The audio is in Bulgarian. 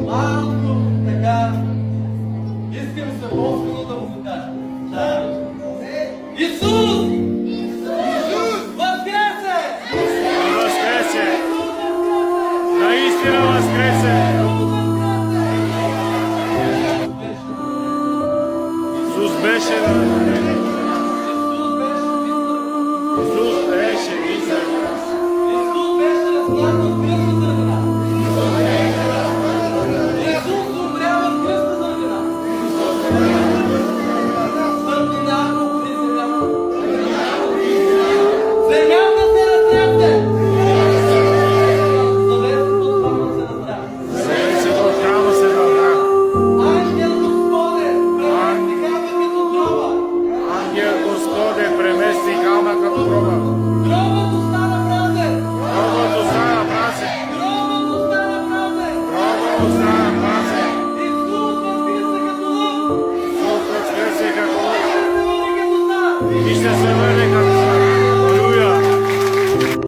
малко така, искам съборствено да му го кажа. Исус! Възкресе! Воскресе! Наистина воскресе! Исус беше Исус беше висък. Исус беше разпнат от кръста заради нас. Исус умря в кръста заради нас. Сърдината при земята. Земята се разтрясне. Славенството от храма се разтря. Слънцето от храма се върна. Ангел Господе, премести храма като гроба. Ангел Господе премести храма като гроба. Гробът остана празен. Гробът остана празен. Гробът остана празен. Гробът остана празен. Исус възкръсна като лъв. Исус възкресе като лъв. Ще се върне като стар. И ще се върне като